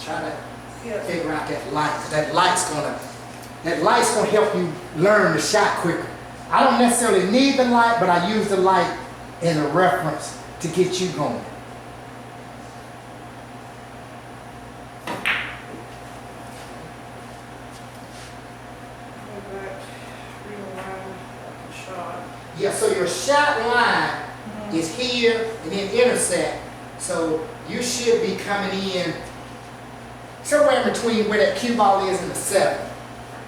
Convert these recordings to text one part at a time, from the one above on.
Try to figure out that light, because that light's gonna help you learn the shot quicker. I don't necessarily need the light, but I use the light in a reference to get you going. Yeah, so your shot line is here and then intersect. So you should be coming in somewhere in between where that cue ball is and the 7.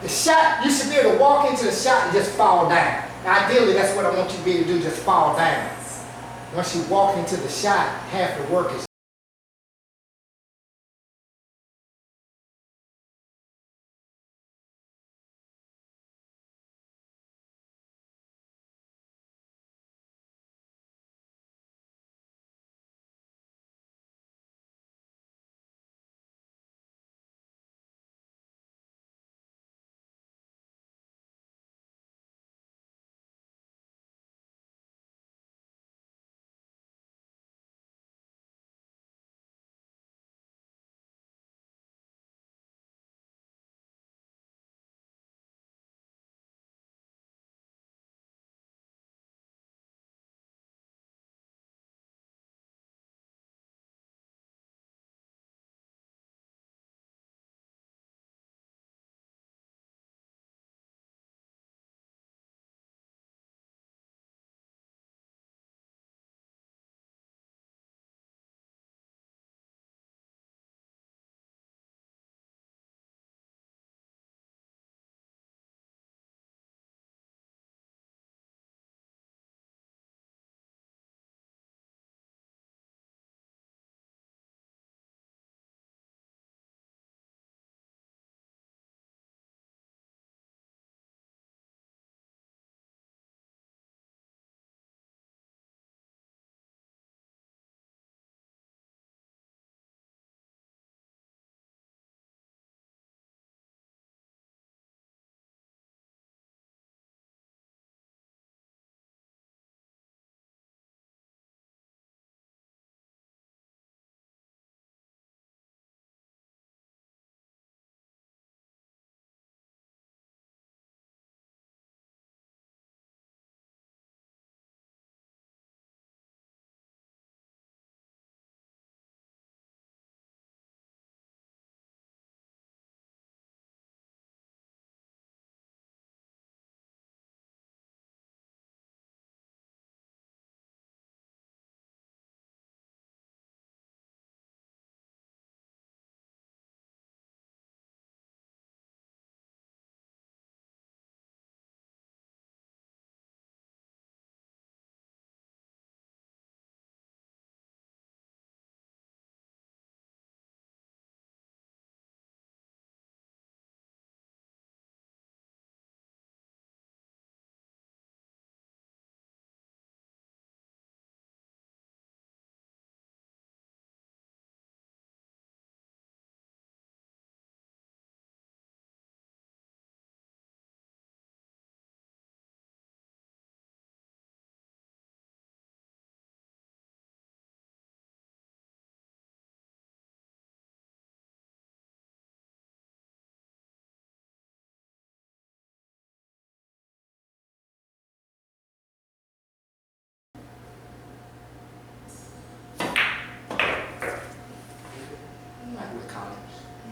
The shot, you should be able to walk into the shot and just fall down. Now, ideally, that's what I want you to be able to do, just fall down. Once you walk into the shot, half the work is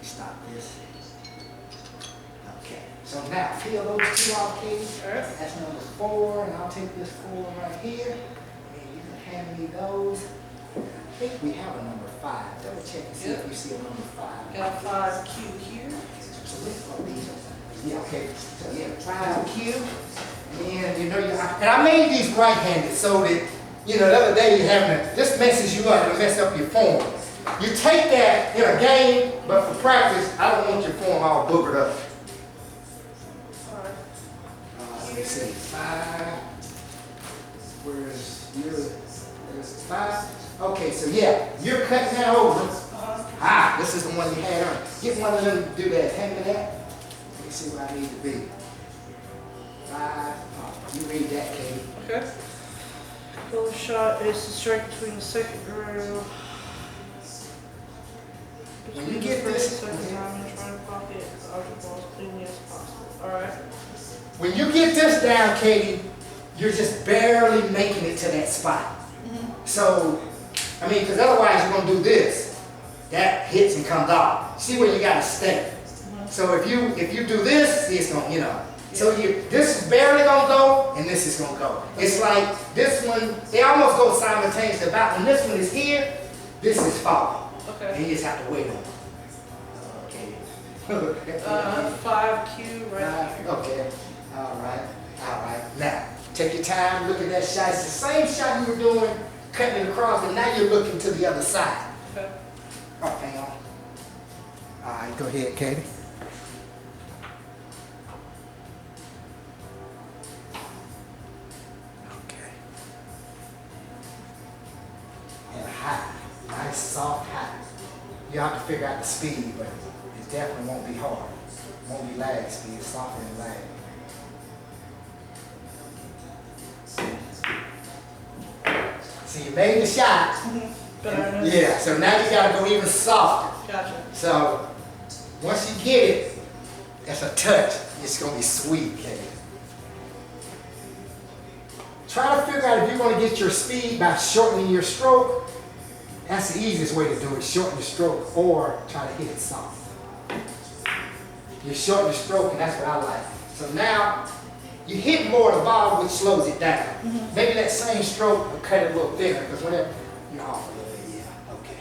stop this. Okay, so now feel those 2 off keys. That's number 4, and I'll take this 4 right here. And you can hand me those. I think we have a number 5. Double check and see if you see a number 5. Got 5 Q here. So let's go these. Yeah, okay. So yeah, 5 Q. And you know, and I made these right-handed so that, you know, the other day you're having this messes you up and mess up your form. You take that in a game, but for practice, I don't want your form all boogered up. Let me see, 5. Where's your? There's 5. Okay, so yeah, you're cutting that over. Ah, this is the one you had on. Get one of them to do that. Hand me that. Let me see where I need to be. 5. Oh, you read that, Katie. Okay. Goal shot is to strike between the second groove. when you get this, Second time and try to pocket the ultra ball as cleanly as possible. Alright. when you get this down, Katie, you're just barely making it to that spot. So, I mean, because otherwise you're gonna do this. That hits and comes off. See where you gotta stay. So if you do this, see, it's gonna, you know. So this is barely gonna go, and this is gonna go. It's like this one, they almost go simultaneously. About when this one is here, this is falling. Okay. And you just have to wait on it. Okay. 5Q right here. Okay. All right. Now, take your time, look at that shot. It's the same shot you were doing, cutting it across, and now you're looking to the other side. Okay. Oh, hang on. All right, go ahead, Katie. Okay. And high, nice soft high. You have to figure out the speed, but it definitely won't be hard. It won't be lag speed, it's softer than lag. So you made the shot. But I know. Yeah, so now you gotta go even softer. Gotcha. So once you get it, that's a touch. It's gonna be sweet, Katie. Try to figure out if you're gonna get your speed by shortening your stroke. That's the easiest way to do it, shorten the stroke, or try to hit it soft. You shorten the stroke, and that's what I like. So now, you hit more of the ball, which slows it down. Maybe that same stroke will cut it a little thinner, because whenever you're off a little bit, yeah, okay.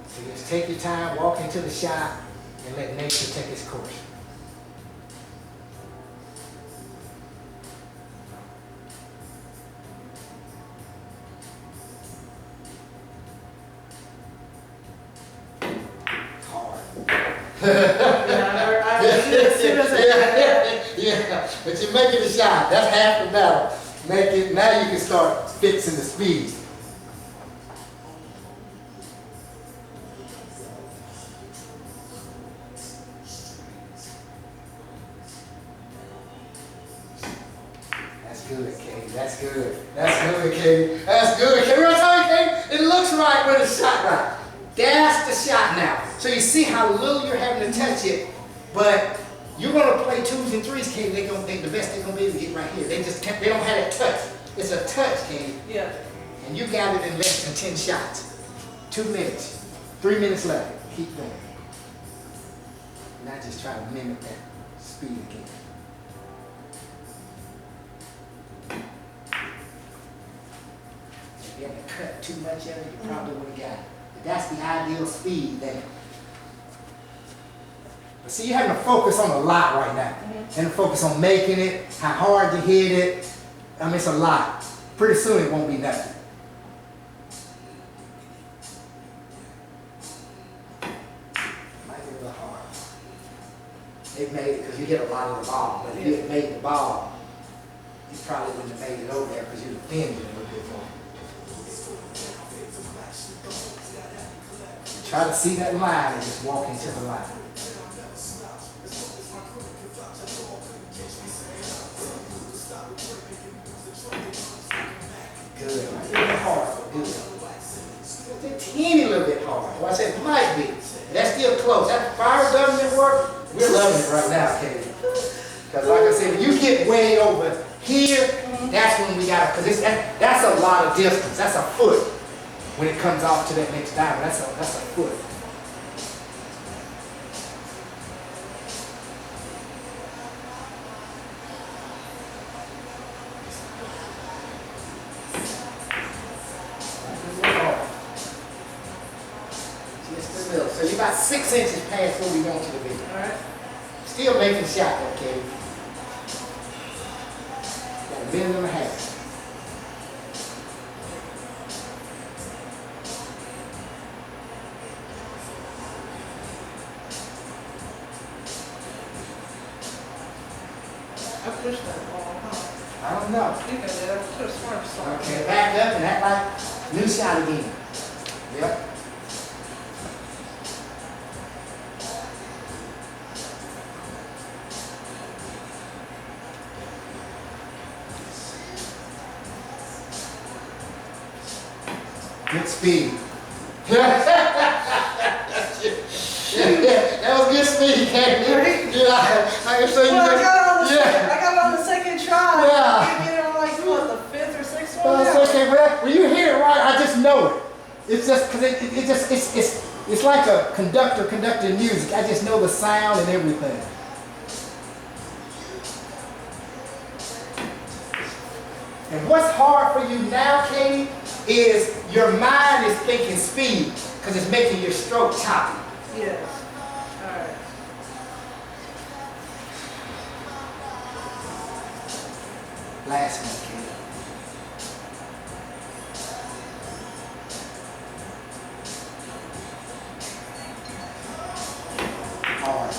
So just take your time, walk into the shot, and let nature take its course. Yeah, I as soon as I Yeah, but you're making the shot. That's half the battle. Make it, now you can start fixing the speed. That's good, Katie. That's good. That's good, Katie. That's good. Katie, I'm telling you, Katie, it looks right when it's shot right. That's the shot now. So you see how little you're having to touch it, but you're gonna play twos and threes, Katie. They're gonna think the best they're gonna be able to get right here. They just can't, they don't have that touch. It's a touch, Katie. Yeah. And you got it in less than 10 shots. 2 minutes. 3 minutes left. Keep going. Not just try to mimic that speed again. If you hadn't cut too much of it, you probably would have got it. But that's the ideal speed there. But see, you're having to focus on a lot right now. And to focus on making it, how hard you hit it. I mean, it's a lot. Pretty soon it won't be nothing. Might be a little hard. It made it because you hit a lot of the ball. But if you had made the ball, you probably wouldn't have made it over there because you'd have thinned it a little bit more. Try to see that line and just walk into the line. Good. A little hard, but good. Just a teeny little bit hard. Well, I said might be. That's still close. That fire government work, we're loving it right now, Katie. Because like I said, when you get way over here, that's when we got to, because that's a lot of distance. That's a foot. When it comes off to that next diamond, that's a foot. Just a little. So you're about 6 inches past where we want you to be. All right. Still making shot, okay? Got a minute and a half. I pushed that ball, huh? I don't know. I think I did. I pushed smart side. Okay, back up and act like new shot again. Yep. Good speed. speed, Katie. Right? Yeah, I can show you. Well, I got it on the Yeah. I got it on the second try. Yeah. You get it on like what, the fifth or sixth one? Well, now? it's okay, but when you hear it right, I just know it. It's just because it's like a conductor conducting music. I just know the sound and everything. And what's hard for you now, Katie, is your mind is thinking speed because it's making your stroke choppy. Yes. Alright. Last one, Katie. Hard.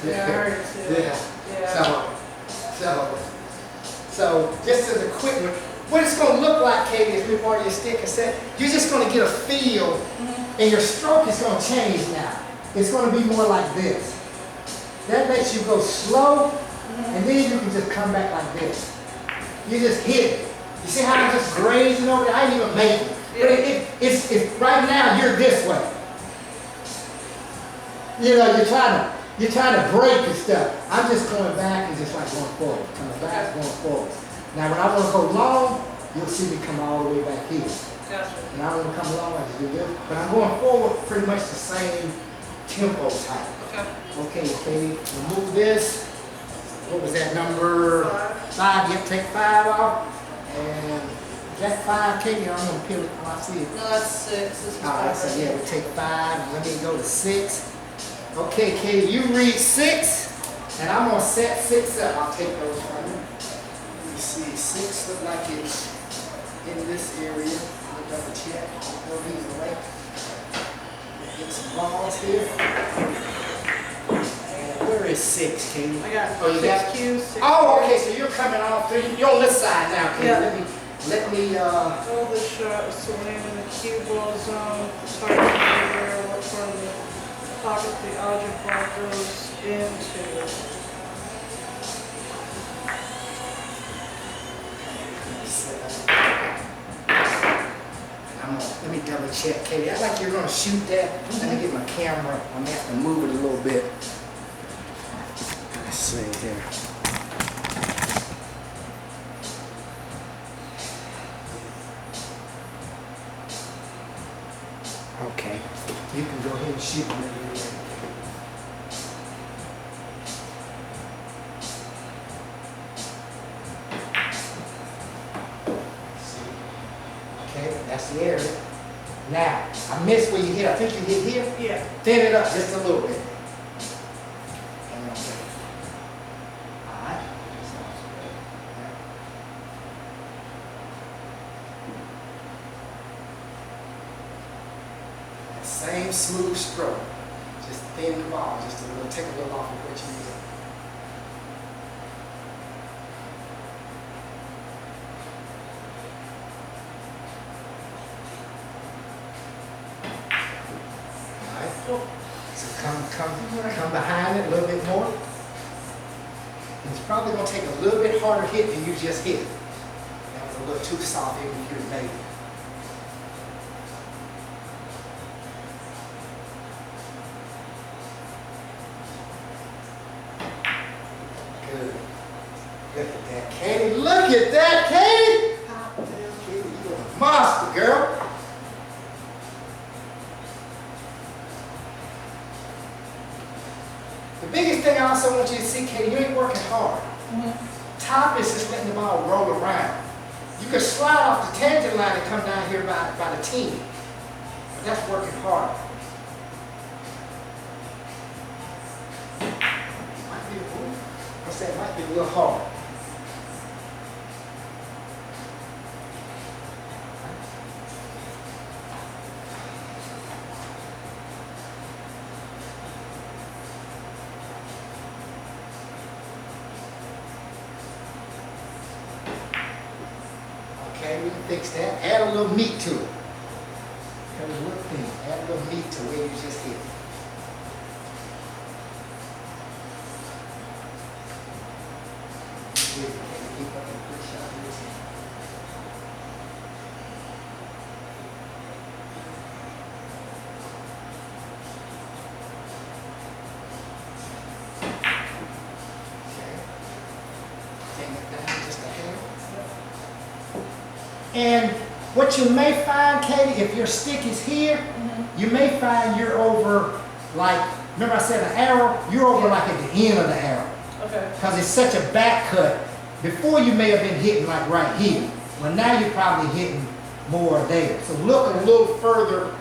Yeah, I heard it too. Yeah. Yeah. So just as a quick one, what it's going to look like, Katie, is before you stick and set, you're just going to get a feel, and your stroke is going to change now. It's going to be more like this. That lets you go slow, and then you can just come back like this. You just hit it. You see how I'm just grazing over there? I ain't even making it. But it's right now you're this way. You know, you're trying to break and stuff. I'm just going back and just like going forward, coming back, going forward. Now when I want to go long, you'll see me come all the way back here. Gotcha. And I want to come long, I just do this. But I'm going forward pretty much the same tempo type. Okay. Okay, Katie, remove this. What was that number? 5. You have to take 5 off. And is that 5, Katie? I'm going to peel it when I see it. No, that's 6. This is All right, 5. so yeah, we take 5, and let me go to 6. Okay, Katie, you read 6, and I'm gonna set 6 up. I'll take those from you. Let me see, 6 look like it's in this area. I'll double check. Throw these away. Get some balls here. And where is 6, Katie? I got Oh, you got 6 Qs, 6 Oh, Qs. okay, so you're coming off. You're on this side now, Katie. Yeah. Let me. Hold the shot, so we're naming the cue ball zone, target where what part of the pocket the object ball goes into. Let me double check, Katie. I like you're gonna shoot that. Let me get my camera. I'm gonna have to move it a little bit. Let's see here. Okay, you can go ahead and shoot whenever you're ready. Okay, that's the area. Now, I missed where you hit. I think you hit here. Yeah. Thin it up just a little bit. Okay. All right. Sounds good. That same smooth stroke. Just thin the ball, just a little, take a little off of what you need. So come behind it a little bit more. And it's probably going to take a little bit harder hit than you just hit. That was a little too soft even if you made it. Good. Look at that, Katie. Look at that, Katie. Hot damn, Katie, you're a monster, girl. The biggest thing I also want you to see, Katie, you ain't working hard. Top is just letting the ball roll around. You can slide off the tangent line and come down here by the team. But that's working hard. Might be a little, I said, might be a little hard. Okay, we can fix that. Add a little meat to it. Add a little thing. Add a little meat to where you just hit. Keep up a good shot here. came down just a hair. And what you may find, Katie, if your stick is here, you may find you're over, like, remember I said an arrow? You're over like at the end of the arrow. Okay. Because it's such a back cut. Before you may have been hitting like right here. Well, now you're probably hitting more there. So look a little further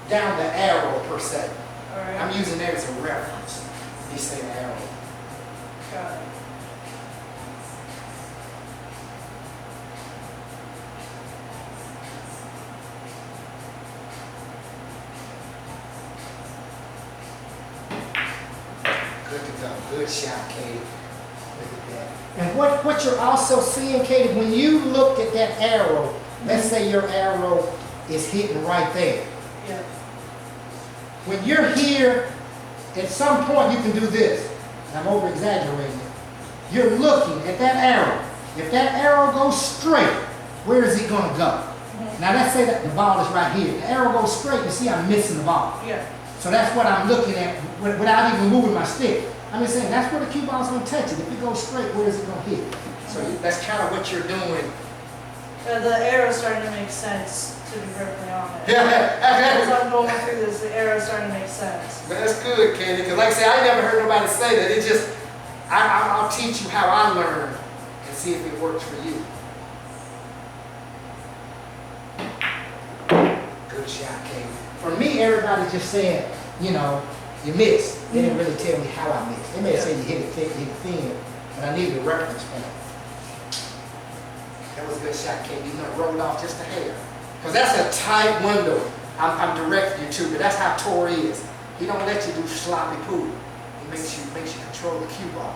down the arrow per se. All right. I'm using that as a reference. You say the arrow. Got it. Good to go. Good shot, Katie. Look at that. And what you're also seeing, Katie, when you look at that arrow, let's say your arrow is hitting right there. Yeah. When you're here, at some point you can do this. I'm over exaggerating it. You're looking at that arrow. If that arrow goes straight, where is it going to go? Now let's say that the ball is right here. The arrow goes straight, you see I'm missing the ball. Yeah. So that's what I'm looking at without even moving my stick. I'm just saying that's where the cue ball is going to touch it. If it goes straight, where is it going to hit? So that's kind of what you're doing. The arrow's starting to make sense, to be perfectly honest. Yeah, As I'm going through this, the arrow's starting to make sense. that's good, Candy. Because like I said, I never heard nobody say that. It just, I'll teach you how I learned and see if it works for you. Good shot, Katie. For me, everybody just said, you know, you missed. They didn't really tell me how I missed. They may have said you hit it thick, hit it thin, but I needed a reference point. That was a good shot, Katie. You know, rolled off just a hair. Because that's a tight window I'm directing you to, but that's how Tori is. He don't let you do sloppy pool. He makes you control the cue ball.